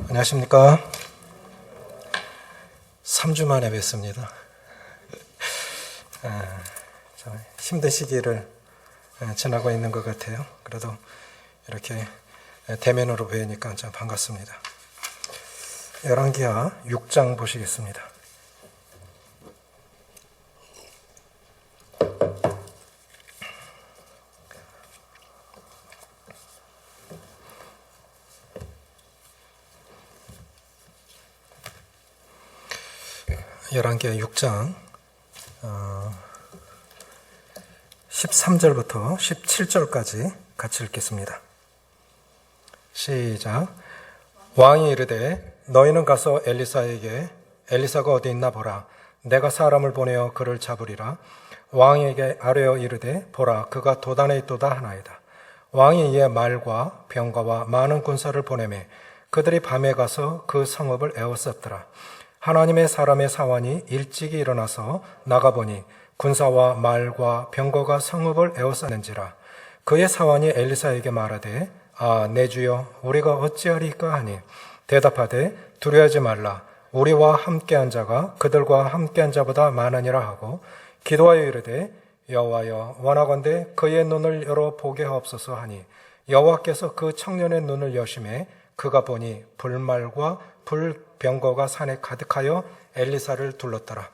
안녕하십니까. 3주 만에 뵙습니다. 힘든 시기를 지나고 있는 것 같아요. 그래도 이렇게 대면으로 뵈니까 참 반갑습니다. 열왕기하 6장 보시겠습니다. 열왕기하 6장 13절부터 17절까지 같이 읽겠습니다. 시작. 왕이 이르되 너희는 가서 엘리사에게 엘리사가 어디 있나 보라. 내가 사람을 보내어 그를 잡으리라. 왕에게 아뢰어 이르되 보라 그가 도단에 있도다 하나이다. 왕이 이에 말과 병거와 많은 군사를 보내매 그들이 밤에 가서 그 성읍을 에워쌌더라. 하나님의 사람의 사환이 일찍이 일어나서 나가보니 군사와 말과 병거가 성읍을 에워쌌는지라. 그의 사환이 엘리사에게 말하되 내 주여 우리가 어찌하리까 하니 대답하되 두려워하지 말라. 우리와 함께한 자가 그들과 함께한 자보다 많으니라 하고 기도하여 이르되 여호와여 원하건대 그의 눈을 열어 보게 하옵소서 하니 여호와께서 그 청년의 눈을 여심해 그가 보니 불말과 불병거가 산에 가득하여 엘리사를 둘렀더라.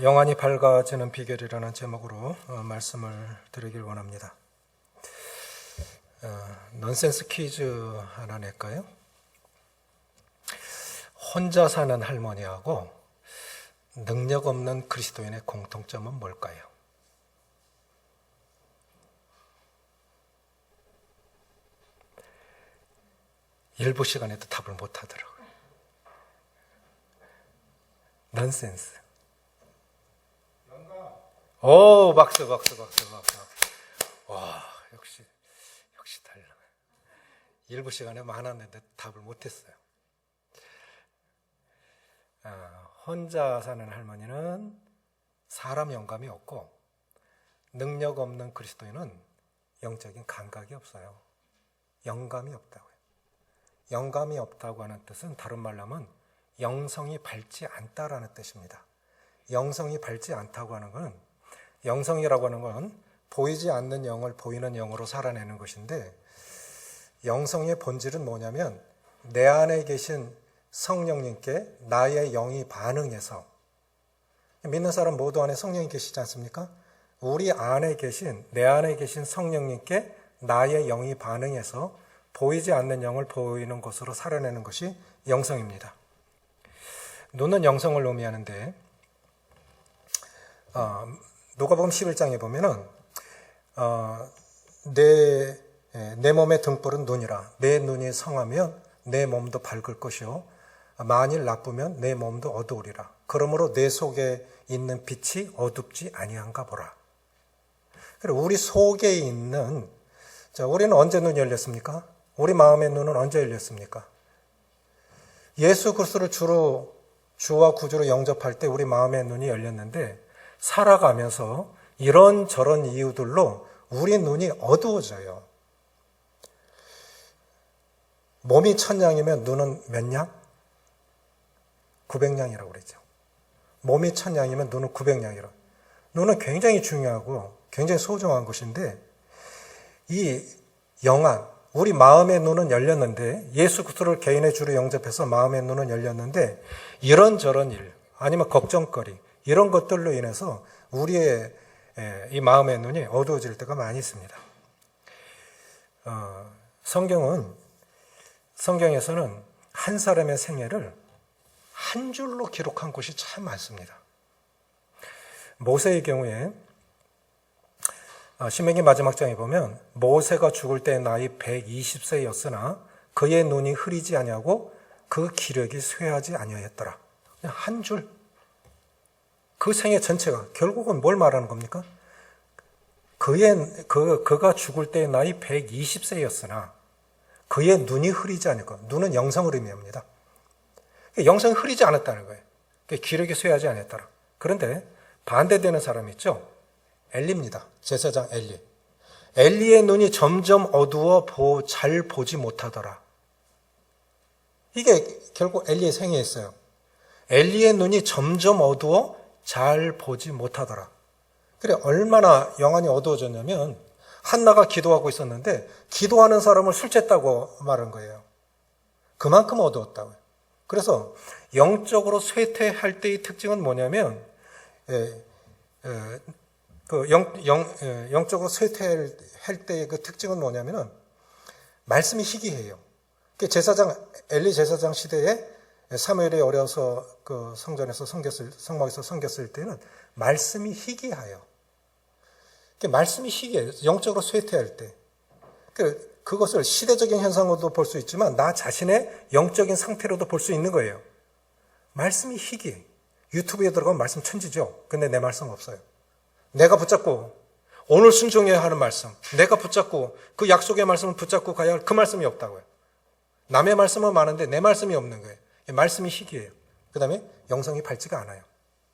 영안이 밝아지는 비결이라는 제목으로 말씀을 드리길 원합니다. 넌센스 퀴즈 하나 낼까요? 혼자 사는 할머니하고 능력 없는 그리스도인의 공통점은 뭘까요? 일부 시간에도 답을 못 하더라고요. 넌센스. 오, 박수. 와, 역시 달라. 일부 시간에 많았는데 답을 못 했어요. 혼자 사는 할머니는 사람 영감이 없고 능력 없는 그리스도인은 영적인 감각이 없어요. 영감이 없다고요. 영감이 없다고 하는 뜻은 다른 말로 하면 영성이 밝지 않다라는 뜻입니다. 영성이 밝지 않다고 하는 건 영성이라고 하는 건 보이지 않는 영을 보이는 영으로 살아내는 것인데 영성의 본질은 뭐냐면 내 안에 계신 성령님께 나의 영이 반응해서 믿는 사람 모두 안에 성령이 계시지 않습니까? 우리 안에 계신 내 안에 계신 성령님께 나의 영이 반응해서 보이지 않는 영을 보이는 것으로 살아내는 것이 영성입니다. 눈은 영성을 의미하는데 누가복음 11장에 보면은 내 몸의 등불은 눈이라. 내 눈이 성하면 내 몸도 밝을 것이요 만일 나쁘면 내 몸도 어두우리라. 그러므로 내 속에 있는 빛이 어둡지 아니한가 보라. 그리고 우리 속에 있는 우리는 언제 눈이 열렸습니까? 우리 마음의 눈은 언제 열렸습니까? 예수 그리스도를 주와 구주로 영접할 때 우리 마음의 눈이 열렸는데 살아가면서 이런저런 이유들로 우리 눈이 어두워져요. 몸이 1000냥이면 눈은 몇 냥? 900냥이라고 그러죠. 몸이 1000냥이면 눈은 900냥이라고. 눈은 굉장히 중요하고 굉장히 소중한 것인데 이 영안, 우리 마음의 눈은 열렸는데 예수 그리스도를 개인의 주로 영접해서 마음의 눈은 열렸는데 이런저런 일 아니면 걱정거리 이런 것들로 인해서 우리의 이 마음의 눈이 어두워질 때가 많이 있습니다. 성경에서는 한 사람의 생애를 한 줄로 기록한 곳이 참 많습니다. 모세의 경우에 신명기 마지막 장에 보면 모세가 죽을 때 나이 120세였으나 그의 눈이 흐리지 아니하고 그 기력이 쇠하지 아니하였더라. 그냥 한 줄. 그 생애 전체가 결국은 뭘 말하는 겁니까? 그가 죽을 때 나이 120세였으나 그의 눈이 흐리지 않고 눈은 영성을 의미합니다. 영성이 흐리지 않았다는 거예요. 기력이 쇠하지 않았더라. 그런데 반대되는 사람이 있죠. 엘리입니다. 제사장 엘리. 엘리의 눈이 점점 어두워 잘 보지 못하더라. 이게 결국 엘리의 생애였어요. 엘리의 눈이 점점 어두워 잘 보지 못하더라. 그래, 얼마나 영안이 어두워졌냐면 한나가 기도하고 있었는데 기도하는 사람을 술 쬐다고 말한 거예요. 그만큼 어두웠다고요. 그래서 영적으로 쇠퇴할 때의 특징은 뭐냐면 영적으로 쇠퇴할 때의 그 특징은 뭐냐면은 말씀이 희귀해요. 엘리 제사장 시대에 사무엘이 어려서 그 성막에서 섬겼을 때는 말씀이 희귀해요. 말씀이 희귀해요. 영적으로 쇠퇴할 때. 그것을 시대적인 현상으로도 볼 수 있지만 나 자신의 영적인 상태로도 볼 수 있는 거예요. 말씀이 희귀해. 유튜브에 들어가면 말씀 천지죠. 근데 내 말씀 없어요. 내가 붙잡고 오늘 순종해야 하는 말씀, 내가 붙잡고 그 약속의 말씀을 붙잡고 가야 할 그 말씀이 없다고요. 남의 말씀은 많은데 내 말씀이 없는 거예요. 말씀이 희귀해요. 그 다음에 영성이 밝지가 않아요.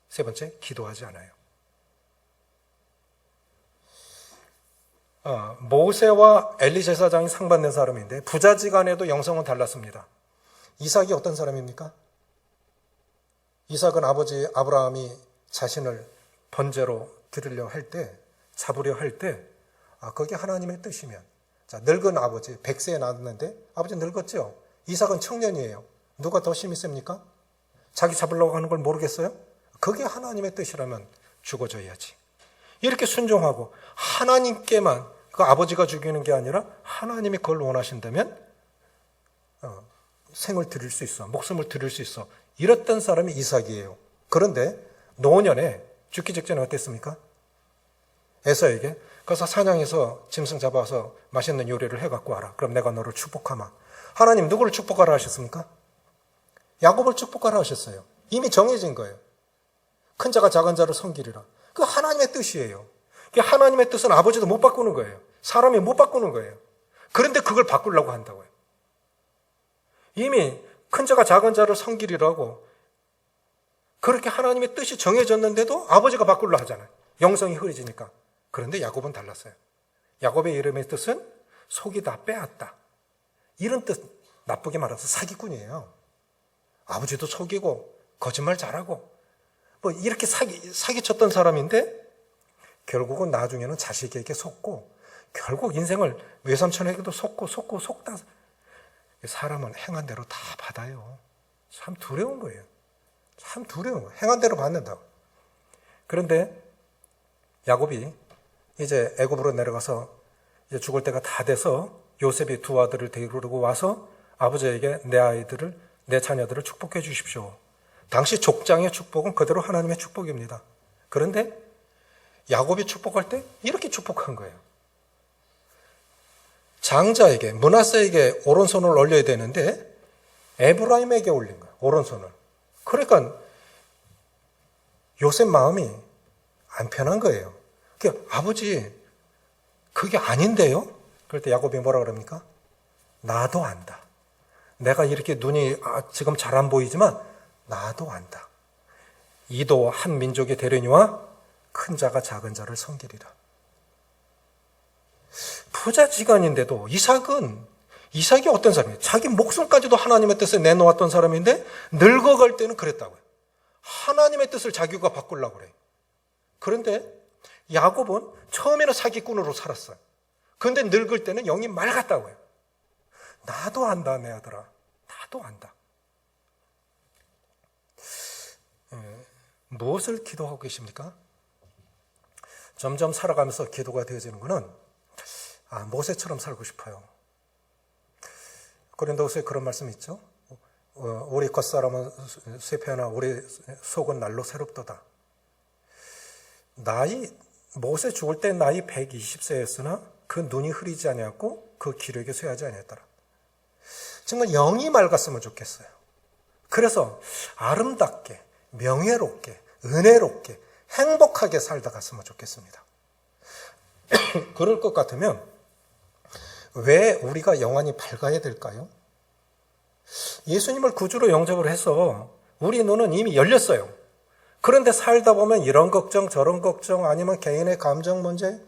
세 번째, 기도하지 않아요. 모세와 엘리 제사장이 상반된 사람인데 부자지간에도 영성은 달랐습니다. 이삭이 어떤 사람입니까? 이삭은 아버지 아브라함이 자신을 번제로 드리려 할 때, 잡으려 할 때, 그게 하나님의 뜻이면, 자, 늙은 아버지, 100세에 낳았는데 아버지 늙었죠? 이삭은 청년이에요. 누가 더 힘이 셉니까? 자기 잡으려고 하는 걸 모르겠어요? 그게 하나님의 뜻이라면 죽어줘야지. 이렇게 순종하고 하나님께만, 그 아버지가 죽이는 게 아니라 하나님이 그걸 원하신다면 생을 드릴 수 있어, 목숨을 드릴 수 있어. 이랬던 사람이 이삭이에요. 그런데 노년에 죽기 직전에 어땠습니까? 에서에게 가서 사냥해서 짐승 잡아서 맛있는 요리를 해갖고 와라. 그럼 내가 너를 축복하마. 하나님 누구를 축복하라 하셨습니까? 야곱을 축복하라 하셨어요. 이미 정해진 거예요. 큰 자가 작은 자를 섬기리라. 그 하나님의 뜻이에요. 하나님의 뜻은 아버지도 못 바꾸는 거예요. 사람이 못 바꾸는 거예요. 그런데 그걸 바꾸려고 한다고요. 이미 큰 자가 작은 자를 섬기리라고 그렇게 하나님의 뜻이 정해졌는데도 아버지가 바꾸려 하잖아요. 영성이 흐려지니까. 그런데 야곱은 달랐어요. 야곱의 이름의 뜻은 속이다, 빼앗다. 이런 뜻, 나쁘게 말해서 사기꾼이에요. 아버지도 속이고 거짓말 잘하고 뭐 이렇게 사기쳤던 사람인데 결국은 나중에는 자식에게 속고 결국 인생을 외삼촌에게도 속다. 사람은 행한 대로 다 받아요. 참 두려운 거예요. 참 두려운 거예요. 행한 대로 받는다고. 그런데 야곱이 이제 애굽으로 내려가서 이제 죽을 때가 다 돼서 요셉이 두 아들을 데리고 와서 아버지에게 내 자녀들을 축복해 주십시오. 당시 족장의 축복은 그대로 하나님의 축복입니다. 그런데 야곱이 축복할 때 이렇게 축복한 거예요. 장자에게, 므낫세에게 오른손을 올려야 되는데 에브라임에게 올린 거예요. 오른손을. 그러니까 요셉 마음이 안 편한 거예요. 아버지 그게 아닌데요? 그럴 때 야곱이 뭐라 그럽니까? 나도 안다. 내가 이렇게 눈이 지금 잘 안 보이지만 나도 안다. 이도 한 민족의 대련이와 큰 자가 작은 자를 섬기리라. 부자지간인데도 이삭이 어떤 사람이에요? 자기 목숨까지도 하나님의 뜻에 내놓았던 사람인데 늙어갈 때는 그랬다고요. 하나님의 뜻을 자기가 바꾸려고 그래요. 그런데 야곱은 처음에는 사기꾼으로 살았어요. 그런데 늙을 때는 영이 맑았다고요. 나도 안다, 내 아들아. 나도 안다. 무엇을 기도하고 계십니까? 점점 살아가면서 기도가 되어지는 것은 모세처럼 살고 싶어요. 고린도후서에 그런 말씀이 있죠. 우리 겉사람은 쇠폐하나 우리 속은 날로 새롭도다. 모세 죽을 때 나이 120세였으나 그 눈이 흐리지 아니하고 그 기력이 쇠하지 아니했더라. 정말 영이 맑았으면 좋겠어요. 그래서 아름답게, 명예롭게, 은혜롭게, 행복하게 살다 갔으면 좋겠습니다. 그럴 것 같으면 왜 우리가 영안이 밝아야 될까요? 예수님을 구주로 영접을 해서 우리 눈은 이미 열렸어요. 그런데 살다 보면 이런 걱정 저런 걱정 아니면 개인의 감정 문제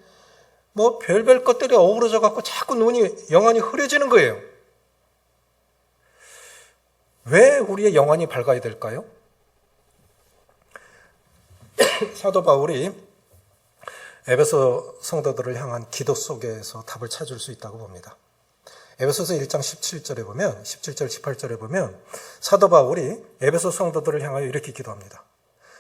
뭐 별별 것들이 어우러져 갖고 자꾸 영안이 흐려지는 거예요. 왜 우리의 영안이 밝아야 될까요? 사도 바울이 에베소 성도들을 향한 기도 속에서 답을 찾을 수 있다고 봅니다. 에베소서 1장 17절에 보면, 17절, 18절에 보면 사도 바울이 에베소 성도들을 향하여 이렇게 기도합니다.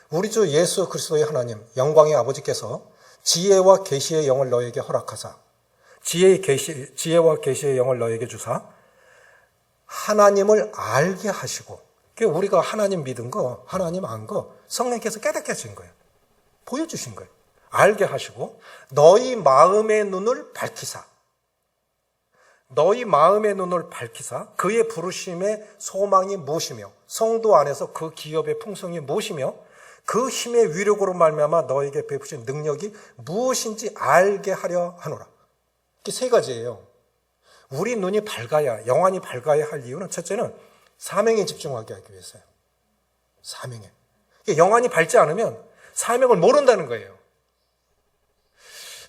우리 주 예수 그리스도의 하나님, 영광의 아버지께서 지혜와 계시의 영을 너에게 허락하사, 지혜와 계시의 영을 너에게 주사 하나님을 알게 하시고, 우리가 하나님 믿은 거, 하나님 안 거 성령께서 깨닫게 하신 거예요. 보여주신 거예요. 알게 하시고 너희 마음의 눈을 밝히사, 너희 마음의 눈을 밝히사 그의 부르심의 소망이 무엇이며 성도 안에서 그 기업의 풍성이 무엇이며 그 힘의 위력으로 말미암아 너에게 베푸신 능력이 무엇인지 알게 하려 하노라. 이게 세 가지예요. 우리 눈이 밝아야, 영안이 밝아야 할 이유는 첫째는 사명에 집중하게 하기 위해서요. 사명에. 영안이 밝지 않으면 사명을 모른다는 거예요.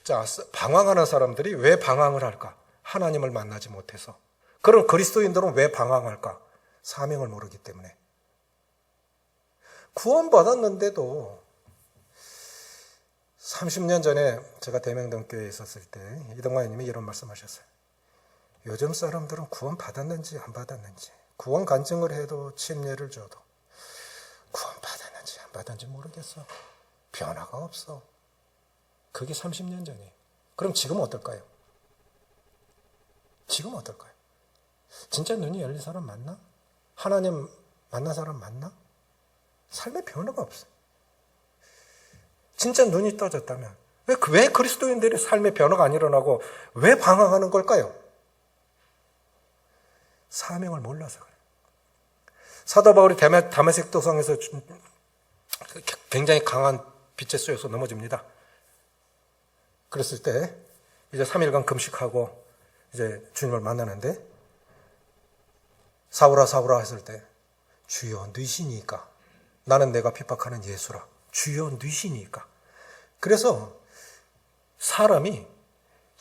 자, 방황하는 사람들이 왜 방황을 할까? 하나님을 만나지 못해서. 그럼 그리스도인들은 왜 방황할까? 사명을 모르기 때문에. 구원받았는데도 30년 전에 제가 대명동교회에 있었을 때 이동환 님이 이런 말씀하셨어요. 요즘 사람들은 구원 받았는지 안 받았는지, 구원 간증을 해도 침례를 줘도 구원 받았는지 안 받았는지 모르겠어. 변화가 없어. 그게 30년 전이에요. 그럼 지금 어떨까요? 지금 어떨까요? 진짜 눈이 열린 사람 맞나? 하나님 만난 사람 맞나? 삶의 변화가 없어요. 진짜 눈이 떠졌다면 왜 그리스도인들의 삶의 변화가 안 일어나고 왜 방황하는 걸까요? 사명을 몰라서 그래요. 사도 바울이 다메섹 도성에서 굉장히 강한 빛에 쏘여서 넘어집니다. 그랬을 때 이제 3일간 금식하고 이제 주님을 만나는데 사울아 사울아 했을 때 주여 누이시니까, 나는 내가 핍박하는 예수라, 주여 누이시니까. 그래서 사람이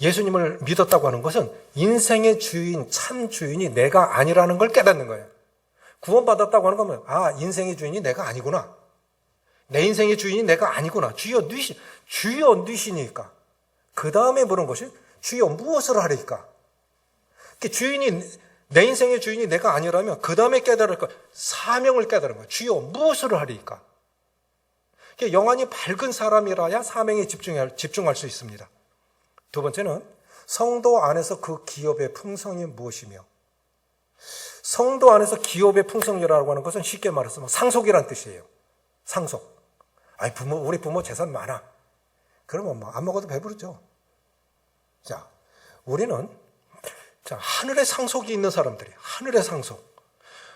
예수님을 믿었다고 하는 것은 인생의 주인, 참 주인이 내가 아니라는 걸 깨닫는 거예요. 구원받았다고 하는 거면 인생의 주인이 내가 아니구나. 내 인생의 주인이 내가 아니구나. 주여 누이시니까. 그 다음에 물은 것이 주여 무엇을 하리까? 내 인생의 주인이 내가 아니라면 그 다음에 깨달을 거, 사명을 깨달은 거예요. 주여 무엇을 하리까? 영안이 밝은 사람이라야 사명에 집중할 수 있습니다. 두 번째는 성도 안에서 그 기업의 풍성이 무엇이며, 성도 안에서 기업의 풍성이라고 하는 것은 쉽게 말해서 상속이란 뜻이에요. 상속. 우리 부모 재산 많아. 그러면 안 먹어도 배부르죠. 자, 우리는 하늘의 상속이 있는 사람들이, 하늘의 상속.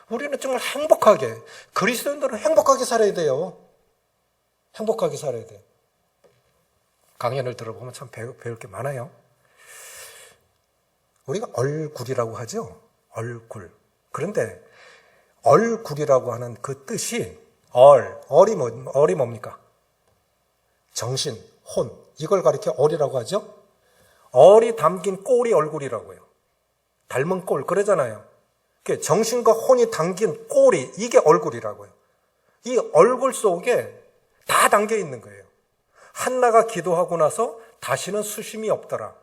우리는 정말 행복하게, 그리스도인들은 행복하게 살아야 돼요. 행복하게 살아야 돼요. 강연을 들어보면 참 배울 게 많아요. 우리가 얼굴이라고 하죠. 얼굴. 그런데 얼굴이라고 하는 그 뜻이 얼이 뭡니까? 정신, 혼. 이걸 가리켜 얼이라고 하죠. 얼이 담긴 꼴이 얼굴이라고요. 닮은 꼴 그러잖아요. 정신과 혼이 담긴 꼴이, 이게 얼굴이라고요. 이 얼굴 속에 다 담겨 있는 거예요. 한나가 기도하고 나서 다시는 수심이 없더라.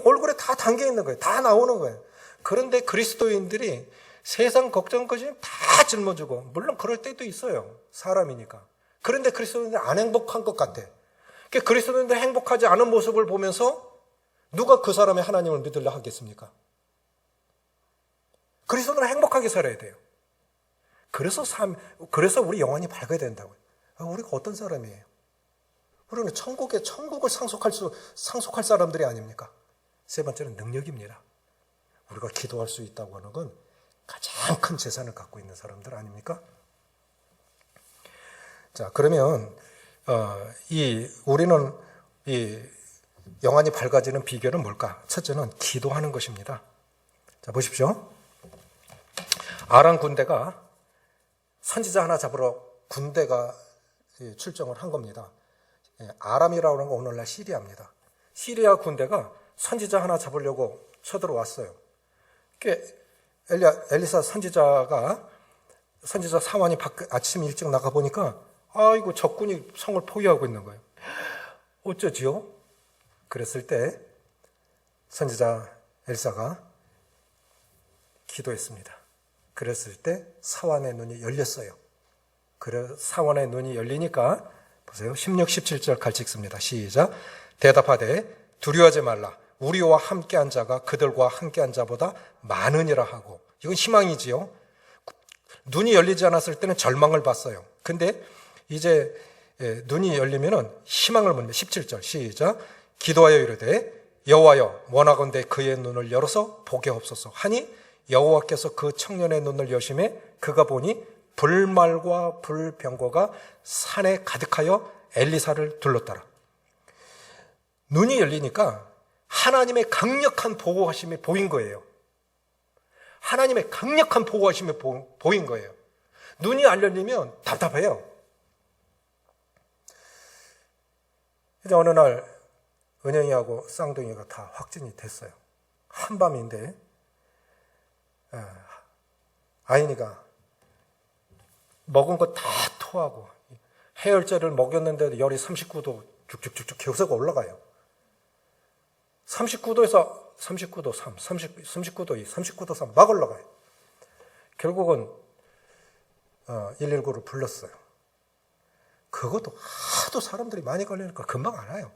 얼굴에 다 담겨 있는 거예요. 다 나오는 거예요. 그런데 그리스도인들이 세상 걱정 것이 다 짊어지고, 물론 그럴 때도 있어요. 사람이니까. 그런데 그리스도인들이 안 행복한 것 같아. 그리스도인들이 행복하지 않은 모습을 보면서 누가 그 사람의 하나님을 믿으려 하겠습니까? 그리스도인들은 행복하게 살아야 돼요. 그래서 우리 영혼이 밝아야 된다고요. 우리가 어떤 사람이에요? 우리는 천국을 상속할 사람들이 아닙니까? 세 번째는 능력입니다. 우리가 기도할 수 있다고 하는 건 가장 큰 재산을 갖고 있는 사람들 아닙니까? 자, 그러면 우리는 이 영안이 밝아지는 비결은 뭘까? 첫째는 기도하는 것입니다. 자, 보십시오. 아람 군대가 선지자 하나 잡으러 군대가 출정을 한 겁니다. 아람이라고 하는 건 오늘날 시리아입니다. 시리아 군대가 선지자 하나 잡으려고 쳐들어왔어요. 엘리사 선지자 사환이 아침 일찍 나가보니까 아이고 적군이 성을 포위하고 있는 거예요. 어쩌지요? 그랬을 때 선지자 엘리사가 기도했습니다. 그랬을 때 사환의 눈이 열렸어요. 그래 사환의 눈이 열리니까 보세요. 16, 17절 같이 읽습니다. 시작. 대답하되 두려워하지 말라. 우리와 함께한 자가 그들과 함께한 자보다 많으니라 하고. 이건 희망이지요. 눈이 열리지 않았을 때는 절망을 봤어요. 근데 이제 눈이 열리면은 희망을 묻는 17절 시작. 기도하여 이르되 여호와여 원하건대 그의 눈을 열어서 보게 없소서 하니 여호와께서 그 청년의 눈을 여심해 그가 보니 불말과 불병거가 산에 가득하여 엘리사를 둘렀더라. 눈이 열리니까 하나님의 강력한 보호하심이 보인 거예요. 하나님의 강력한 보호하심이 보인 거예요. 눈이 안 열리면 답답해요. 이제 어느 날 은영이하고 쌍둥이가 다 확진이 됐어요. 한밤인데 아인이가 먹은 거 다 토하고 해열제를 먹였는데도 열이 39도 쭉쭉쭉쭉 계속 올라가요. 39도에서 39도 3, 39도 2, 39도 3 막 올라가요. 결국은 119를 불렀어요. 그것도 하도 사람들이 많이 걸리니까 금방 안 와요.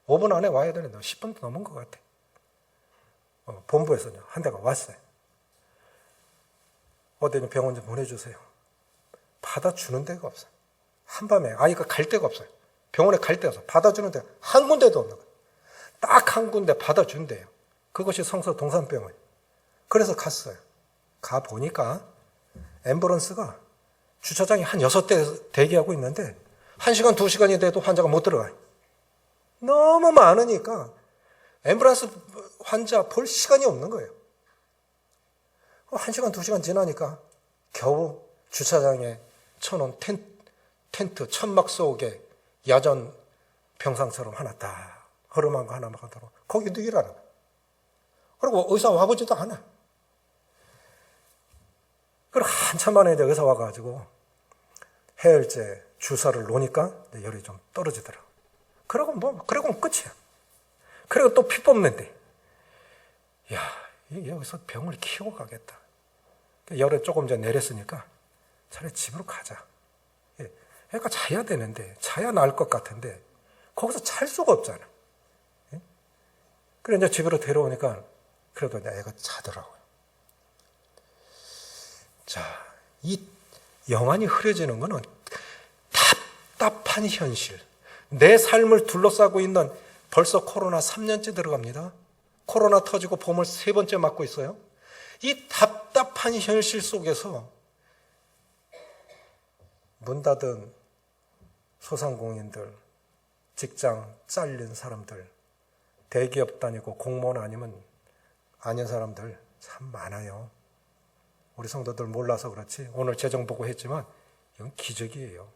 5분 안에 와야 되는데 10분도 넘은 것 같아. 본부에서는 한 대가 왔어요. 어디는 병원 좀 보내주세요. 받아주는 데가 없어요. 한밤에 아이가 갈 데가 없어요. 병원에 갈 데가 없어요. 받아주는 데가 한 군데도 없는 거예요. 딱 한 군데 받아준대요. 그것이 성서 동산병원. 그래서 갔어요. 가보니까 앰뷸런스가 주차장에 한 6대 대기하고 있는데 1시간, 2시간이 돼도 환자가 못 들어가요. 너무 많으니까 앰뷸런스 환자 볼 시간이 없는 거예요. 1시간, 2시간 지나니까 겨우 주차장에 쳐놓은 텐트, 천막 속에 야전 병상처럼 하나 딱 허름한 거 하나만 하도록 거기 누이라는 거예요. 그리고 의사 와보지도 않아. 그리고 한참 만에 이제 의사 와가지고 해열제 주사를 놓으니까 열이 좀 떨어지더라고. 그러고는 끝이야. 그리고 또 피 뽑는데, 야, 여기서 병을 키우고 가겠다. 열이 조금 이제 내렸으니까 차라리 집으로 가자. 애가 자야 되는데, 자야 나을 것 같은데, 거기서 잘 수가 없잖아. 그래, 이제 집으로 데려오니까, 그래도 이제 애가 자더라고요. 자, 이 영안이 흐려지는 거는 답답한 현실. 내 삶을 둘러싸고 있는 벌써 코로나 3년째 들어갑니다. 코로나 터지고 봄을 3번째 맞고 있어요. 이 답답한 현실 속에서 문 닫은 소상공인들, 직장 잘린 사람들, 대기업 다니고 공무원 아닌 사람들 참 많아요. 우리 성도들 몰라서 그렇지 오늘 재정 보고 했지만 이건 기적이에요.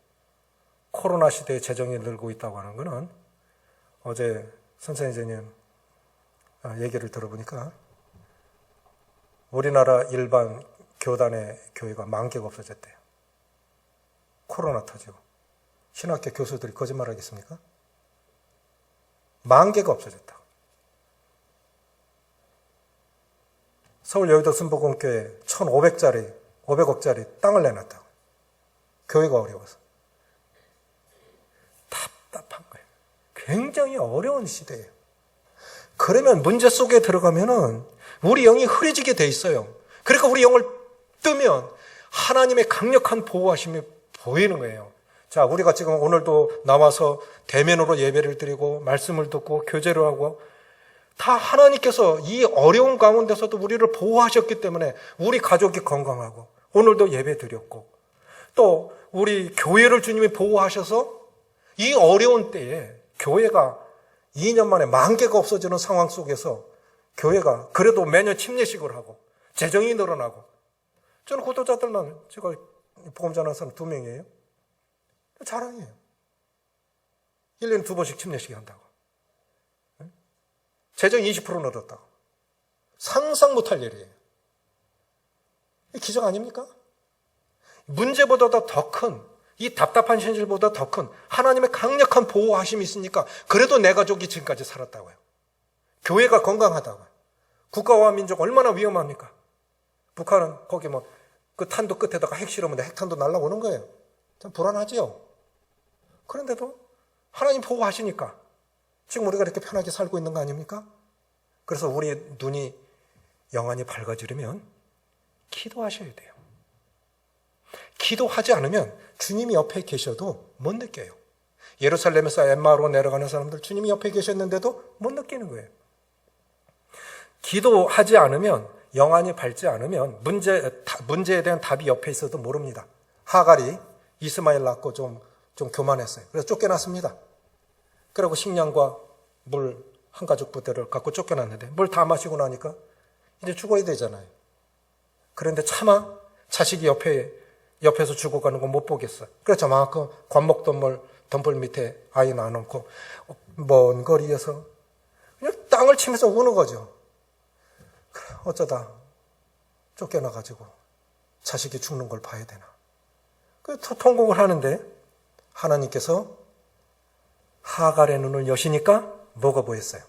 코로나 시대에 재정이 늘고 있다고 하는 거는 어제 선생님 얘기를 들어보니까 우리나라 일반 교단의 교회가 10,000개가 없어졌대요. 코로나 터지고. 신학교 교수들이 거짓말 하겠습니까? 10,000개가 없어졌다. 서울 여의도 순복음교회 500억짜리 땅을 내놨다. 교회가 어려워서. 답답한 거예요. 굉장히 어려운 시대예요. 그러면 문제 속에 들어가면은 우리 영이 흐려지게 돼 있어요. 그러니까 우리 영을 뜨면 하나님의 강력한 보호하심이 보이는 거예요. 자, 우리가 지금 오늘도 나와서 대면으로 예배를 드리고 말씀을 듣고 교제를 하고 다 하나님께서 이 어려운 가운데서도 우리를 보호하셨기 때문에 우리 가족이 건강하고 오늘도 예배 드렸고 또 우리 교회를 주님이 보호하셔서 이 어려운 때에 교회가 2년 만에 10,000개가 없어지는 상황 속에서 교회가 그래도 매년 침례식을 하고 재정이 늘어나고 저는 구독자들만 제가 복음 전하는 사람 2명이에요. 자랑이에요. 1년에 2번씩 침례식이 한다고. 재정 20% 늘었다고. 상상 못할 일이에요. 기적 아닙니까? 문제보다도 더 큰, 이 답답한 현실보다 더 큰 하나님의 강력한 보호하심이 있으니까 그래도 내 가족이 지금까지 살았다고요. 교회가 건강하다고요. 국가와 민족 얼마나 위험합니까? 북한은 거기 그 탄도 끝에다가 핵 실으면 핵탄도 날아오는 거예요. 참 불안하지요. 그런데도 하나님 보호하시니까 지금 우리가 이렇게 편하게 살고 있는 거 아닙니까? 그래서 우리 눈이 영안이 밝아지려면 기도하셔야 돼요. 기도하지 않으면 주님이 옆에 계셔도 못 느껴요. 예루살렘에서 엠마오로 내려가는 사람들 주님이 옆에 계셨는데도 못 느끼는 거예요. 기도하지 않으면, 영안이 밝지 않으면 문제에 대한 답이 옆에 있어도 모릅니다. 하갈이 이스마엘 낳고 좀 교만했어요. 그래서 쫓겨났습니다. 그리고 식량과 물 한 가족 부대를 갖고 쫓겨났는데 물 다 마시고 나니까 이제 죽어야 되잖아요. 그런데 차마 자식이 옆에서 죽어가는 거 못 보겠어. 그래서 저만큼 관목덤불 밑에 아이 놔놓고 먼 거리에서 그냥 땅을 치면서 우는 거죠. 그래, 어쩌다 쫓겨나가지고 자식이 죽는 걸 봐야 되나. 그래서 통곡을 하는데 하나님께서 하갈의 눈을 여시니까 뭐가 보였어요?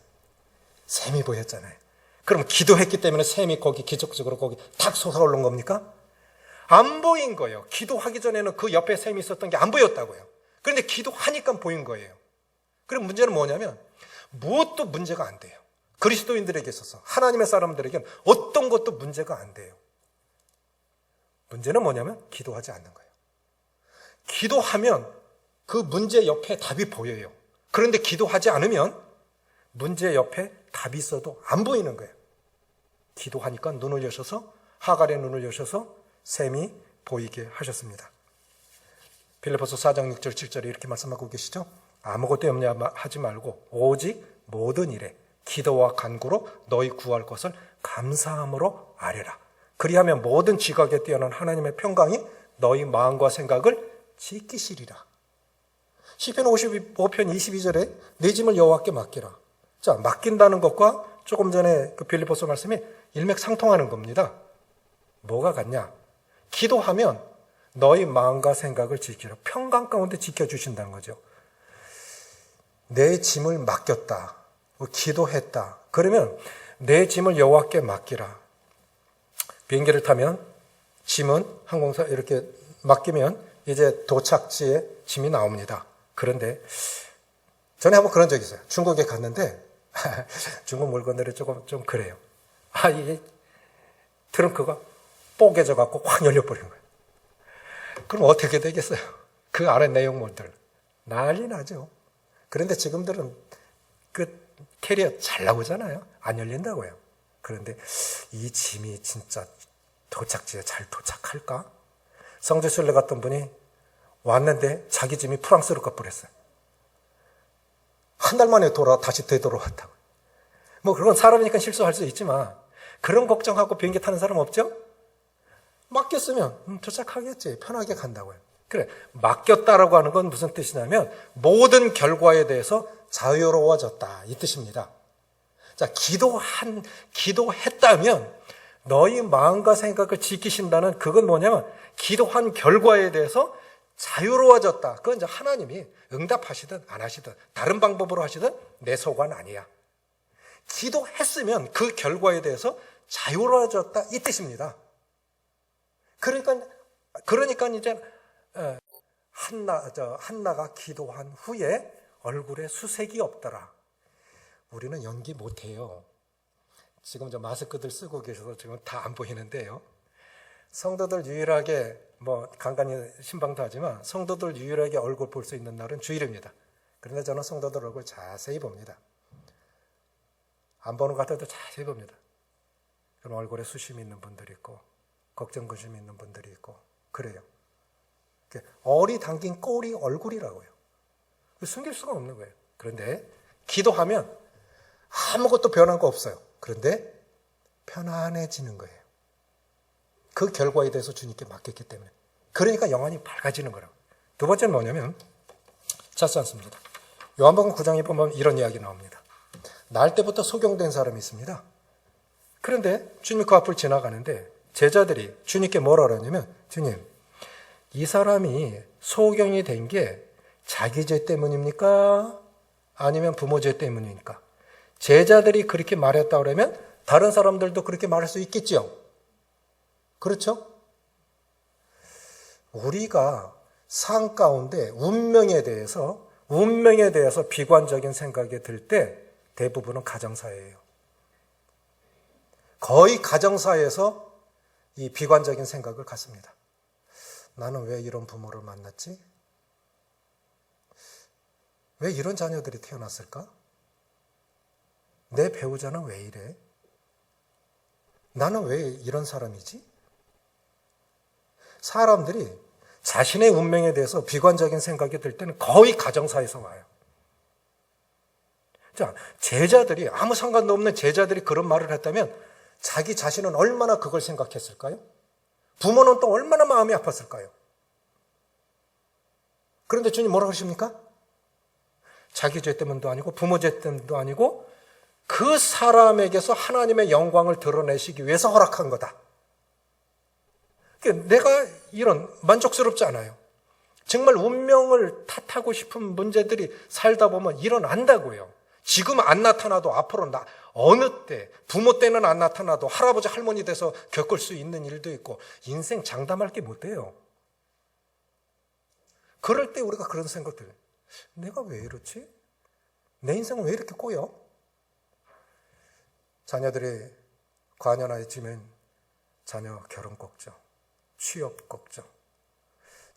샘이 보였잖아요. 그럼 기도했기 때문에 샘이 거기 기적적으로 거기 탁 솟아오른 겁니까? 안 보인 거예요. 기도하기 전에는 그 옆에 샘이 있었던 게 안 보였다고요. 그런데 기도하니까 보인 거예요. 그럼 문제는 뭐냐면 무엇도 문제가 안 돼요. 그리스도인들에게 있어서 하나님의 사람들에게는 어떤 것도 문제가 안 돼요. 문제는 뭐냐면 기도하지 않는 거예요. 기도하면 그 문제 옆에 답이 보여요. 그런데 기도하지 않으면 문제 옆에 답이 있어도 안 보이는 거예요. 기도하니까 눈을 여셔서 하갈의 눈을 여셔서 샘이 보이게 하셨습니다. 빌립보서 4장 6절 7절에 이렇게 말씀하고 계시죠. 아무것도 염려하지 말고 오직 모든 일에 기도와 간구로 너희 구할 것을 감사함으로 아뢰라. 그리하면 모든 지각에 뛰어난 하나님의 평강이 너희 마음과 생각을 지키시리라. 시편 55편 22절에 내 짐을 여호와께 맡기라. 자, 맡긴다는 것과 조금 전에 그 빌립보서 말씀이 일맥상통하는 겁니다. 뭐가 같냐? 기도하면 너희 마음과 생각을 지키라. 평강 가운데 지켜주신다는 거죠. 내 짐을 맡겼다. 기도했다. 그러면 내 짐을 여호와께 맡기라. 비행기를 타면 짐은 항공사 이렇게 맡기면 이제 도착지에 짐이 나옵니다. 그런데 전에 한번 그런 적이 있어요. 중국에 갔는데 중국 물건들이 좀 그래요. 이게 트렁크가 뽀개져 갖고 확 열려버린 거예요. 그럼 어떻게 되겠어요? 그 안에 내용물들 난리 나죠. 그런데 지금들은 그 캐리어 잘 나오잖아요. 안 열린다고요. 그런데 이 짐이 진짜 도착지에 잘 도착할까? 성지순례 갔던 분이 왔는데 자기 짐이 프랑스로 가버렸어요. 한 달 만에 다시 되돌아왔다고. 그건 사람이니까 실수할 수 있지만 그런 걱정하고 비행기 타는 사람 없죠? 맡겼으면 도착하겠지. 편하게 간다고요. 그래, 맡겼다라고 하는 건 무슨 뜻이냐면 모든 결과에 대해서 자유로워졌다 이 뜻입니다. 자, 기도했다면 너희 마음과 생각을 지키신다는 그건 뭐냐면 기도한 결과에 대해서 자유로워졌다. 그건 이제 하나님이 응답하시든 안 하시든 다른 방법으로 하시든 내 소관 아니야. 기도했으면 그 결과에 대해서 자유로워졌다 이 뜻입니다. 그러니까 이제 한나가 기도한 후에 얼굴에 수색이 없더라. 우리는 연기 못해요. 지금 저 마스크들 쓰고 계셔서 지금 다 안 보이는데요. 성도들 유일하게 간간히 신방도 하지만 성도들 유일하게 얼굴 볼 수 있는 날은 주일입니다. 그런데 저는 성도들 얼굴 자세히 봅니다. 안 보는 것 같아도 자세히 봅니다. 그럼 얼굴에 수심이 있는 분들이 있고 걱정 근심이 있는 분들이 있고 그래요. 어리 당긴 꼬리 얼굴이라고요. 숨길 수가 없는 거예요. 그런데 기도하면 아무것도 변한 거 없어요. 그런데 편안해지는 거예요. 그 결과에 대해서 주님께 맡겼기 때문에. 그러니까 영안이 밝아지는 거라고. 두 번째는 뭐냐면 찾지 않습니다. 요한복음 9장에 보면 이런 이야기 나옵니다. 날 때부터 소경된 사람이 있습니다. 그런데 주님이 그 앞을 지나가는데 제자들이 주님께 뭐라 그러냐면, 주님, 이 사람이 소경이 된 게 자기 죄 때문입니까? 아니면 부모 죄 때문입니까? 제자들이 그렇게 말했다 그러면 다른 사람들도 그렇게 말할 수 있겠죠. 그렇죠? 우리가 삶 가운데 운명에 대해서 비관적인 생각이 들 때 대부분은 가정사예요. 거의 가정사에서 이 비관적인 생각을 갖습니다. 나는 왜 이런 부모를 만났지? 왜 이런 자녀들이 태어났을까? 내 배우자는 왜 이래? 나는 왜 이런 사람이지? 사람들이 자신의 운명에 대해서 비관적인 생각이 들 때는 거의 가정사에서 와요. 자, 제자들이, 아무 상관도 없는 제자들이 그런 말을 했다면 자기 자신은 얼마나 그걸 생각했을까요? 부모는 또 얼마나 마음이 아팠을까요? 그런데 주님 뭐라 그러십니까? 자기 죄 때문도 아니고 부모 죄 때문도 아니고 그 사람에게서 하나님의 영광을 드러내시기 위해서 허락한 거다. 내가 이런 만족스럽지 않아요. 정말 운명을 탓하고 싶은 문제들이 살다 보면 일어난다고요. 지금 안 나타나도 앞으로 어느 때, 부모 때는 안 나타나도 할아버지 할머니 돼서 겪을 수 있는 일도 있고 인생 장담할 게 못 돼요. 그럴 때 우리가 그런 생각들, 내가 왜 이렇지? 내 인생은 왜 이렇게 꼬여? 자녀들이 과년아이쯤엔 자녀 결혼 걱정, 취업 걱정.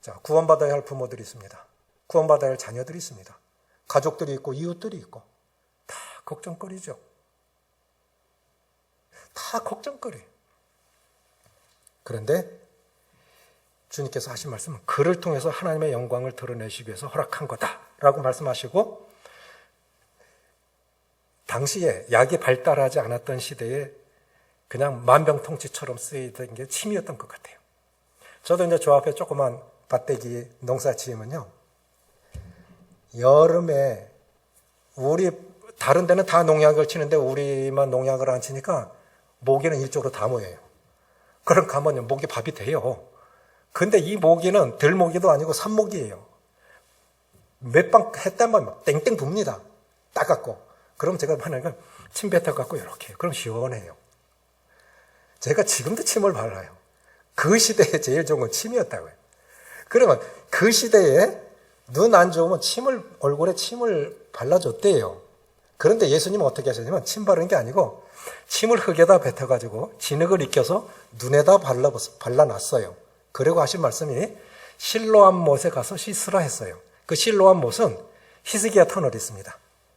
자, 구원받아야 할 부모들이 있습니다. 구원받아야 할 자녀들이 있습니다. 가족들이 있고 이웃들이 있고 다 걱정거리죠. 다 걱정거리. 그런데 주님께서 하신 말씀은 그를 통해서 하나님의 영광을 드러내시기 위해서 허락한 거다라고 말씀하시고, 당시에 약이 발달하지 않았던 시대에 그냥 만병통치처럼 쓰이던 게 침이었던 것 같아요. 저도 이제 저 앞에 조그만 밭대기 농사 지으면요, 여름에 우리 다른 데는 다 농약을 치는데 우리만 농약을 안 치니까 모기는 일적으로 다 모여요. 그럼 가면요, 모기 밥이 돼요. 근데 이 모기는 들모기도 아니고 산모기예요. 몇 방 했다면 땡땡 붑니다. 따갑고. 그럼 제가 하나가 침 뱉어갖고 이렇게 해요. 그럼 시원해요. 제가 지금도 침을 발라요. 그 시대에 제일 좋은 건 침이었다고요. 그러면 그 시대에 눈 안 좋으면 얼굴에 침을 발라줬대요. 그런데 예수님은 어떻게 하셨냐면 침 바르는 게 아니고 침을 흙에다 뱉어가지고 진흙을 익혀서 눈에다 발라놨어요. 그리고 하신 말씀이 실로암 못에 가서 씻으라 했어요. 그 실로암 못은 히스기야 터널이 있습니다.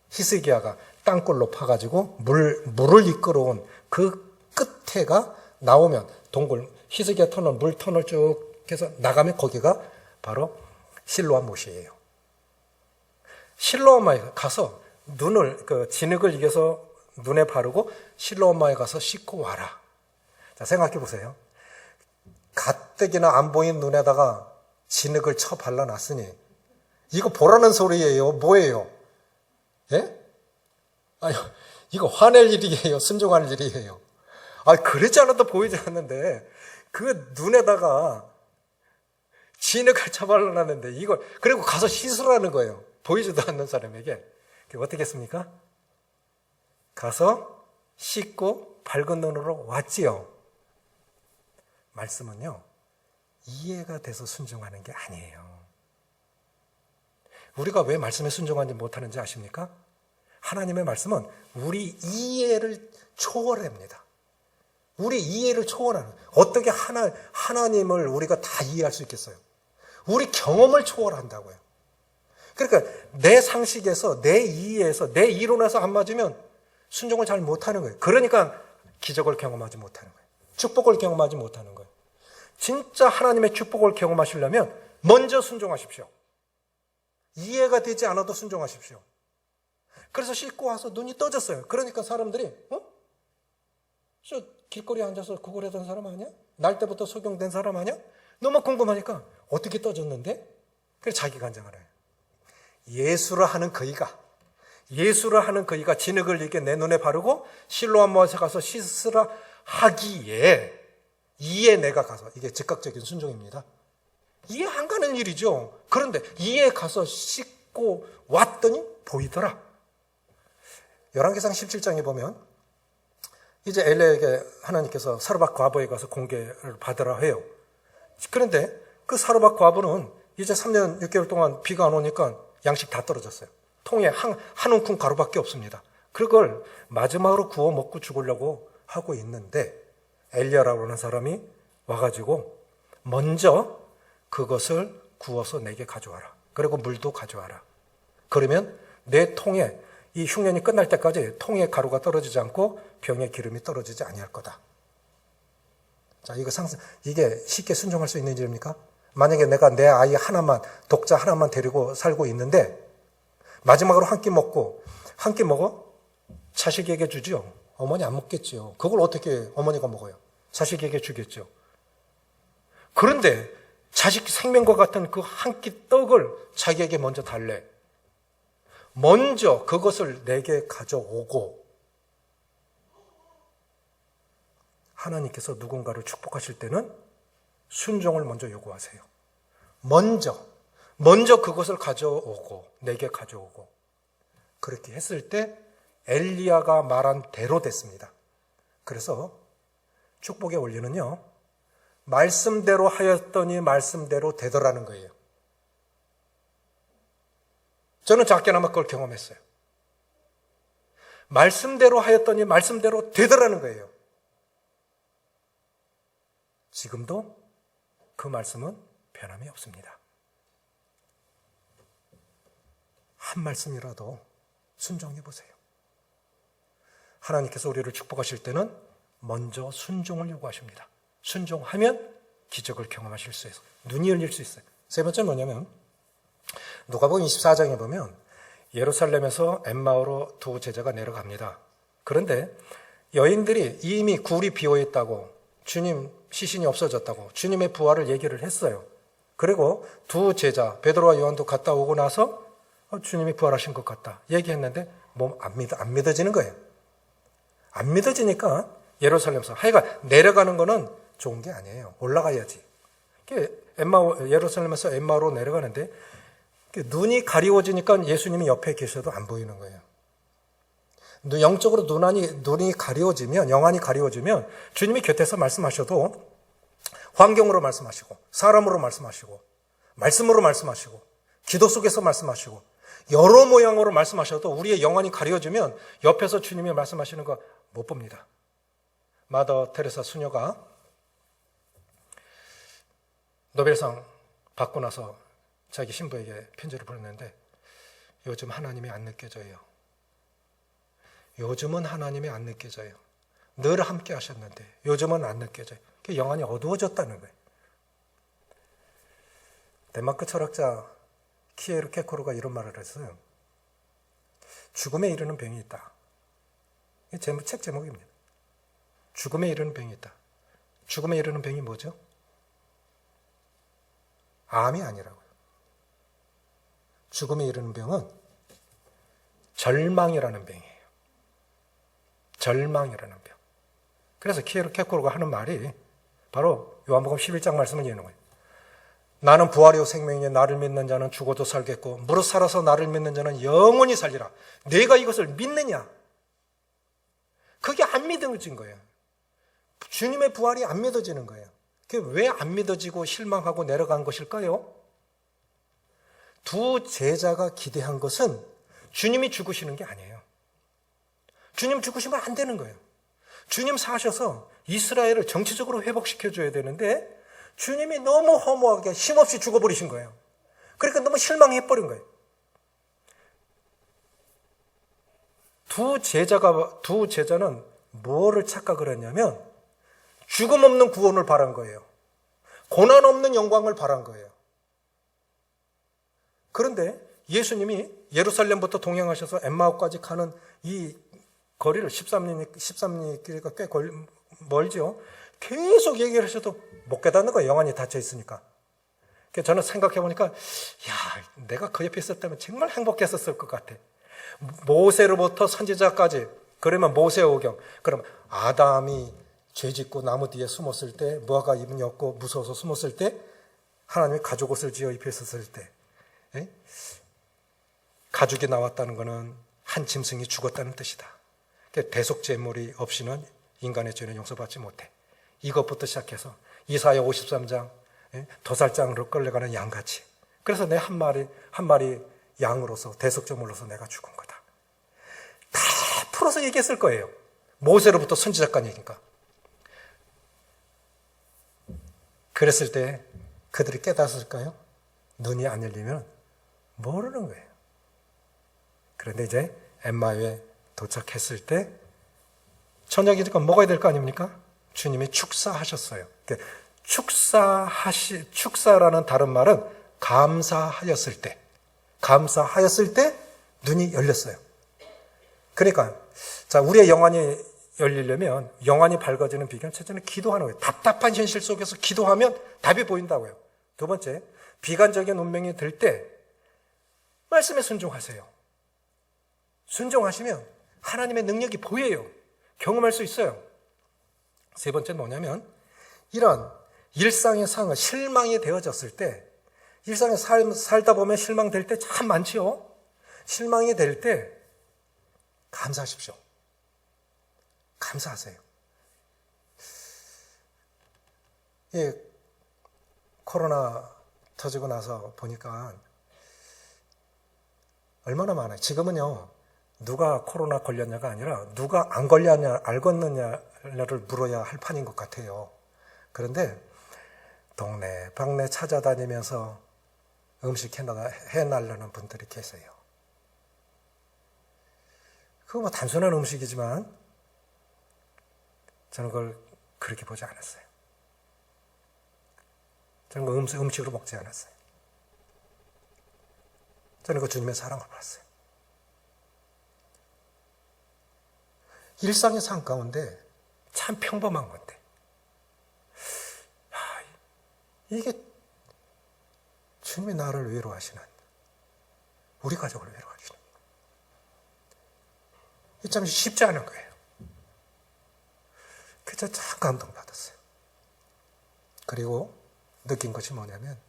히스기야가 땅굴로 파가지고 물을 이끌어온 그 끝에가 나오면 동굴, 히스기야 터널, 물 터널 쭉 해서 나가면 거기가 바로 실로암 못이에요. 실로암에 가서 진흙을 이겨서 눈에 바르고 실로암에 가서 씻고 와라. 자, 생각해 보세요. 가뜩이나 안 보이는 눈에다가 진흙을 쳐 발라놨으니 이거 보라는 소리예요? 뭐예요? 예? 아유, 이거 화낼 일이에요? 순종할 일이에요? 그러지 않아도 보이지 않는데 그 눈에다가 진흙을 쳐 발라놨는데 이걸 그리고 가서 씻으라는 거예요. 보이지도 않는 사람에게. 어떻게 했습니까? 가서 씻고 밝은 눈으로 왔지요. 말씀은요, 이해가 돼서 순종하는 게 아니에요. 우리가 왜 말씀에 순종하지 못하는지 아십니까? 하나님의 말씀은 우리 이해를 초월합니다. 우리 이해를 초월하는, 어떻게 하나님을 우리가 다 이해할 수 있겠어요? 우리 경험을 초월한다고요. 그러니까 내 상식에서, 내 이해에서, 내 이론에서 안 맞으면 순종을 잘 못하는 거예요. 그러니까 기적을 경험하지 못하는 거예요. 축복을 경험하지 못하는 거예요. 진짜 하나님의 축복을 경험하시려면 먼저 순종하십시오. 이해가 되지 않아도 순종하십시오. 그래서 씻고 와서 눈이 떠졌어요. 그러니까 사람들이 저 길거리에 앉아서 구걸하던 사람 아니야? 날 때부터 소경된 사람 아니야? 너무 궁금하니까 어떻게 떠졌는데? 그래서 자기가 간증을 해요. 예수를 하는 그이가 진흙을 이렇게 내 눈에 바르고 실로암 못에 가서 씻으라 하기에 이에 내가 가서, 이게 즉각적인 순종입니다. 이해 안 가는 일이죠. 그런데 이에 가서 씻고 왔더니 보이더라. 열왕기상 17장에 보면 이제 엘리야에게 하나님께서 사르밧 과부에 가서 공개를 받으라 해요. 그런데 그 사르밧 과부는 이제 3년 6개월 동안 비가 안 오니까 양식 다 떨어졌어요. 통에 한 움큼 가루밖에 없습니다. 그걸 마지막으로 구워 먹고 죽으려고 하고 있는데 엘리야라고 하는 사람이 와가지고 먼저 그것을 구워서 내게 가져와라. 그리고 물도 가져와라. 그러면 내 통에 이 흉년이 끝날 때까지 통에 가루가 떨어지지 않고 병에 기름이 떨어지지 아니할 거다. 자, 이게 쉽게 순종할 수 있는 일입니까? 만약에 내가 내 아이 하나만, 독자 하나만 데리고 살고 있는데 마지막으로 한 끼 먹어? 자식에게 주죠. 어머니 안 먹겠지요. 그걸 어떻게 어머니가 먹어요? 자식에게 주겠죠. 그런데 자식 생명과 같은 그 한 끼 떡을 자기에게 먼저 달래. 먼저 그것을 내게 가져오고, 하나님께서 누군가를 축복하실 때는 순종을 먼저 요구하세요. 먼저 그것을 가져오고, 내게 가져오고. 그렇게 했을 때 엘리야가 말한 대로 됐습니다. 그래서 축복의 원리는요, 말씀대로 하였더니 말씀대로 되더라는 거예요. 저는 작게나마 그걸 경험했어요. 말씀대로 하였더니 말씀대로 되더라는 거예요. 지금도 그 말씀은 변함이 없습니다. 한 말씀이라도 순종해 보세요. 하나님께서 우리를 축복하실 때는 먼저 순종을 요구하십니다. 순종하면 기적을 경험하실 수 있어요. 눈이 열릴 수 있어요. 세 번째는 뭐냐면 누가복음 24장에 보면 예루살렘에서 엠마오로 두 제자가 내려갑니다. 그런데 여인들이 이미 굴이 비어있다고, 주님 시신이 없어졌다고 주님의 부활을 얘기를 했어요. 그리고 두 제자 베드로와 요한도 갔다 오고 나서 주님이 부활하신 것 같다 얘기했는데 안 믿어지는 거예요. 안 믿어지니까 예루살렘에서 하여간 내려가는 거는 좋은 게 아니에요. 올라가야지. 예루살렘에서 엠마오로 내려가는데 눈이 가리워지니까 예수님이 옆에 계셔도 안 보이는 거예요. 영적으로 눈이 가리워지면, 영안이 가리워지면 주님이 곁에서 말씀하셔도 환경으로 말씀하시고, 사람으로 말씀하시고, 말씀으로 말씀하시고, 기도 속에서 말씀하시고, 여러 모양으로 말씀하셔도 우리의 영안이 가려지면 옆에서 주님이 말씀하시는 거 못 봅니다. 마더 테레사 수녀가 노벨상 받고 나서 자기 신부에게 편지를 보냈는데 요즘 하나님이 안 느껴져요. 요즘은 하나님이 안 느껴져요. 늘 함께 하셨는데 요즘은 안 느껴져요. 영안이 어두워졌다는 거예요. 덴마크 철학자 키에르 케코르가 이런 말을 했어요. 죽음에 이르는 병이 있다. 이 책 제목입니다. 죽음에 이르는 병이 있다. 죽음에 이르는 병이 뭐죠? 암이 아니라고요. 죽음에 이르는 병은 절망이라는 병이에요. 절망이라는 병. 그래서 키에르 케코르가 하는 말이 바로 요한복음 11장 말씀을 이해하는 거예요. 나는 부활이요 생명이니 나를 믿는 자는 죽어도 살겠고 무릇 살아서 나를 믿는 자는 영원히 살리라. 내가 이것을 믿느냐? 그게 안 믿어진 거예요. 주님의 부활이 안 믿어지는 거예요. 그게 왜 안 믿어지고 실망하고 내려간 것일까요? 두 제자가 기대한 것은 주님이 죽으시는 게 아니에요. 주님 죽으시면 안 되는 거예요. 주님 사셔서 이스라엘을 정치적으로 회복시켜줘야 되는데 주님이 너무 허무하게 힘없이 죽어버리신 거예요. 그러니까 너무 실망해버린 거예요. 두 제자는 뭐를 착각을 했냐면 죽음 없는 구원을 바란 거예요. 고난 없는 영광을 바란 거예요. 그런데 예수님이 예루살렘부터 동행하셔서 엠마오까지 가는 이 거리를 13리 길이가 꽤 멀죠. 계속 얘기를 하셔도 못 깨닫는 거예요. 영안이 닫혀 있으니까. 그래서 저는 생각해 보니까 내가 그 옆에 있었다면 정말 행복했었을 것 같아. 모세로부터 선지자까지, 그러면 모세오경, 그럼 아담이 죄짓고 나무 뒤에 숨었을 때, 무화과 잎이 없고 무서워서 숨었을 때, 하나님이 가죽 옷을 지어 입혀 있었을 때, 가죽이 나왔다는 것은 한 짐승이 죽었다는 뜻이다. 대속제물이 없이는 인간의 죄는 용서받지 못해. 이것부터 시작해서 이사야 53장, 도살장으로 끌려가는 양같이. 그래서 내 한 마리 양으로서 대속제물로서 내가 죽은 거다. 다 풀어서 얘기했을 거예요. 모세로부터 선지자까지니까. 그랬을 때 그들이 깨닫을까요? 눈이 안 열리면 모르는 거예요. 그런데 이제 엠마오에 도착했을 때 저녁이니까 먹어야 될 거 아닙니까? 주님이 축사하셨어요. 축사라는 다른 말은 감사하였을 때 눈이 열렸어요. 그러니까 자, 우리의 영안이 열리려면, 영안이 밝아지는 비결은 첫째는 기도하는 거예요. 답답한 현실 속에서 기도하면 답이 보인다고요. 두 번째, 비관적인 운명이 들 때 말씀에 순종하세요. 순종하시면 하나님의 능력이 보여요. 경험할 수 있어요. 세 번째는 뭐냐면, 이런 일상의 상은 실망이 되어졌을 때, 일상에 살다 보면 실망될 때 참 많지요. 실망이 될 때 감사하십시오. 감사하세요. 예, 코로나 터지고 나서 보니까 얼마나 많아요. 지금은요, 누가 코로나 걸렸냐가 아니라 누가 안 걸렸냐, 알겠느냐를 물어야 할 판인 것 같아요. 그런데 동네 방네 찾아다니면서 음식 해나려는 분들이 계세요. 그거 뭐 단순한 음식이지만 저는 그걸 그렇게 보지 않았어요. 저는 그 음식으로 먹지 않았어요. 저는 그 주님의 사랑을 봤어요. 일상의 삶 가운데 참 평범한 건데, 이게 주님이 나를 위로하시는, 우리 가족을 위로하시는, 이게 참 쉽지 않은 거예요. 그래서 참 감동받았어요. 그리고 느낀 것이 뭐냐면,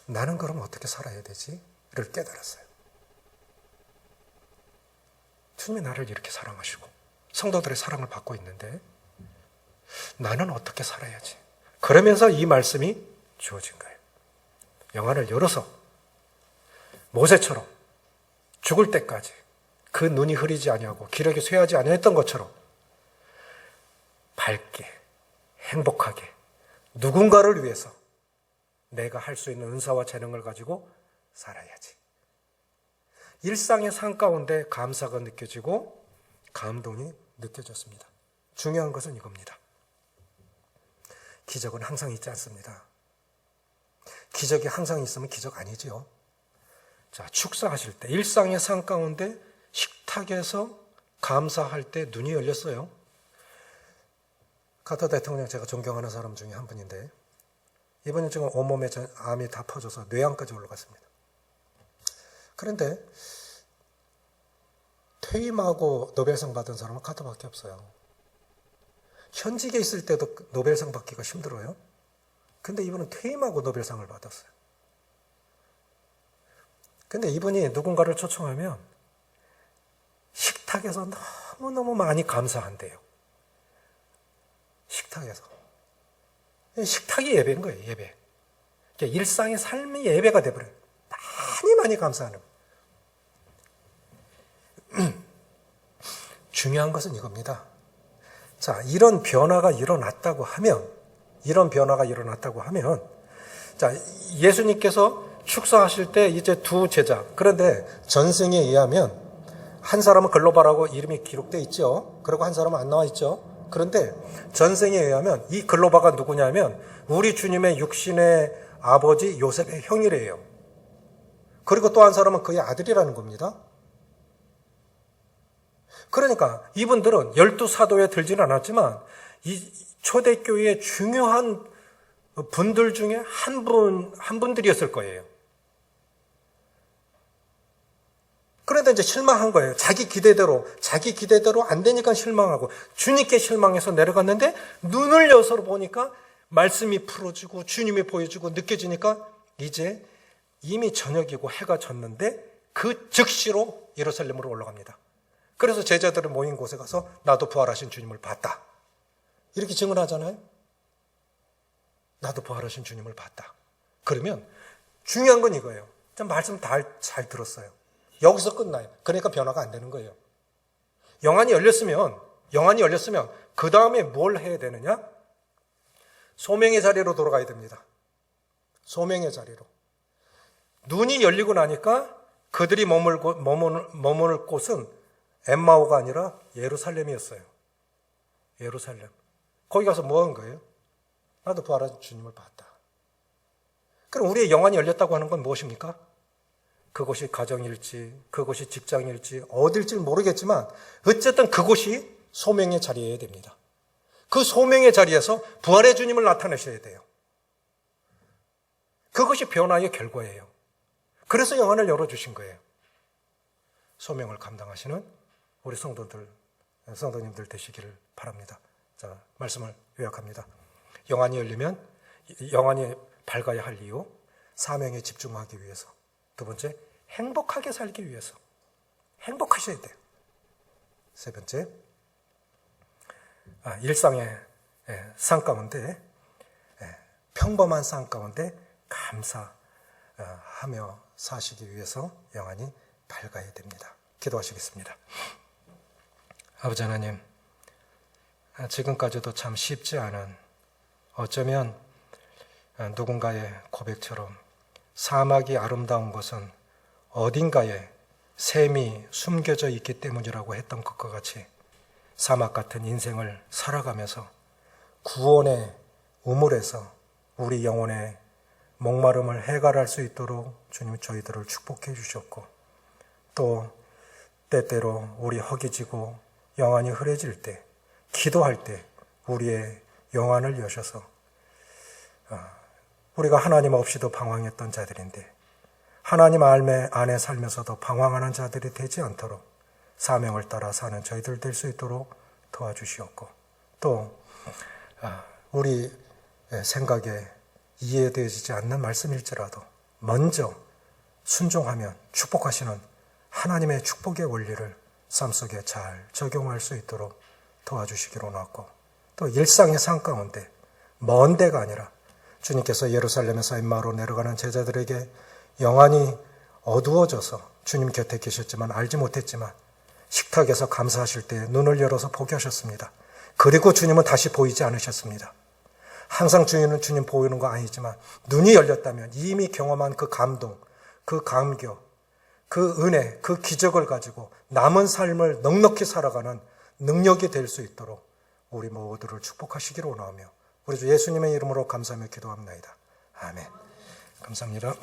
나는 그럼 어떻게 살아야 되지? 를 깨달았어요. 주님이 나를 이렇게 사랑하시고 성도들의 사랑을 받고 있는데 나는 어떻게 살아야지? 그러면서 이 말씀이 주어진 거예요. 영안을 열어서 모세처럼 죽을 때까지 그 눈이 흐리지 아니하고 기력이 쇠하지 아니했던 것처럼 밝게, 행복하게, 누군가를 위해서 내가 할 수 있는 은사와 재능을 가지고 살아야지. 일상의 삶 가운데 감사가 느껴지고 감동이 느껴졌습니다. 중요한 것은 이겁니다. 기적은 항상 있지 않습니다. 기적이 항상 있으면 기적 아니지요. 자, 축사하실 때 일상의 삶 가운데 식탁에서 감사할 때 눈이 열렸어요. 카터 대통령 제가 존경하는 사람 중에 한 분인데 이번에 지금 온몸에 암이 다 퍼져서 뇌암까지 올라갔습니다. 그런데 퇴임하고 노벨상 받은 사람은 카터밖에 없어요. 현직에 있을 때도 노벨상 받기가 힘들어요. 근데 이분은 퇴임하고 노벨상을 받았어요. 근데 이분이 누군가를 초청하면 식탁에서 너무너무 많이 감사한대요. 식탁에서. 식탁이 예배인 거예요, 예배. 그러니까 일상의 삶이 예배가 돼버려요. 많이 감사하는 거예요. 중요한 것은 이겁니다. 자, 이런 변화가 일어났다고 하면, 자, 예수님께서 축사하실 때 이제 두 제자, 그런데 전승에 의하면 한 사람은 글로바라고 이름이 기록되어 있죠. 그리고 한 사람은 안 나와 있죠. 그런데 전승에 의하면 이 글로바가 누구냐면 우리 주님의 육신의 아버지 요셉의 형이래요. 그리고 또 한 사람은 그의 아들이라는 겁니다. 그러니까 이분들은 12사도에 들지는 않았지만 이 초대교회의 중요한 분들 중에 한 분들이었을 거예요. 그런데 이제 실망한 거예요. 자기 기대대로 안 되니까 실망하고 주님께 실망해서 내려갔는데 눈을 여서 보니까 말씀이 풀어지고 주님이 보여주고 느껴지니까 이제 이미 저녁이고 해가 졌는데 그 즉시로 예루살렘으로 올라갑니다. 그래서 제자들이 모인 곳에 가서 나도 부활하신 주님을 봤다. 이렇게 증언하잖아요. 나도 부활하신 주님을 봤다. 그러면 중요한 건 이거예요. 말씀 잘 들었어요. 여기서 끝나요. 그러니까 변화가 안 되는 거예요. 영안이 열렸으면 그 다음에 뭘 해야 되느냐? 소명의 자리로 돌아가야 됩니다. 소명의 자리로. 눈이 열리고 나니까 그들이 머무를 곳은 엠마오가 아니라 예루살렘이었어요. 예루살렘. 거기 가서 뭐 한 거예요? 나도 부활하신 주님을 봤다. 그럼 우리의 영안이 열렸다고 하는 건 무엇입니까? 그곳이 가정일지, 그곳이 직장일지, 어딜지 모르겠지만 어쨌든 그곳이 소명의 자리여야 됩니다. 그 소명의 자리에서 부활의 주님을 나타내셔야 돼요. 그것이 변화의 결과예요. 그래서 영안을 열어주신 거예요. 소명을 감당하시는 우리 성도님들 되시기를 바랍니다. 자, 말씀을 요약합니다. 영안이 열리면 영안이 밝아야 할 이유, 사명에 집중하기 위해서. 두 번째, 행복하게 살기 위해서. 행복하셔야 돼요. 세 번째, 일상의 삶 가운데, 평범한 삶 가운데 감사하며 사시기 위해서 영안이 밝아야 됩니다. 기도하시겠습니다. 아버지 하나님, 지금까지도 참 쉽지 않은, 어쩌면 누군가의 고백처럼 사막이 아름다운 것은 어딘가에 샘이 숨겨져 있기 때문이라고 했던 것과 같이 사막 같은 인생을 살아가면서 구원의 우물에서 우리 영혼의 목마름을 해결할 수 있도록 주님 저희들을 축복해 주셨고, 또 때때로 우리 허기지고 영안이 흐려질 때, 기도할 때 우리의 영안을 여셔서 우리가 하나님 없이도 방황했던 자들인데 하나님 안에 살면서도 방황하는 자들이 되지 않도록 사명을 따라 사는 저희들 될 수 있도록 도와주시옵고, 또 우리 생각에 이해되어지지 않는 말씀일지라도 먼저 순종하면 축복하시는 하나님의 축복의 원리를 삶 속에 잘 적용할 수 있도록 도와주시기로 나왔고, 또 일상의 삶 가운데 먼 데가 아니라 주님께서 예루살렘에서 엠마오로 내려가는 제자들에게 영안이 어두워져서 주님 곁에 계셨지만 알지 못했지만 식탁에서 감사하실 때 눈을 열어서 보게 하셨습니다. 그리고 주님은 다시 보이지 않으셨습니다. 항상 주님 보이는 거 아니지만 눈이 열렸다면 이미 경험한 그 감동, 그 감격, 그 은혜, 그 기적을 가지고 남은 삶을 넉넉히 살아가는 능력이 될 수 있도록 우리 모두를 축복하시기로 원하며 우리 주 예수님의 이름으로 감사하며 기도합니다. 아멘. 감사합니다.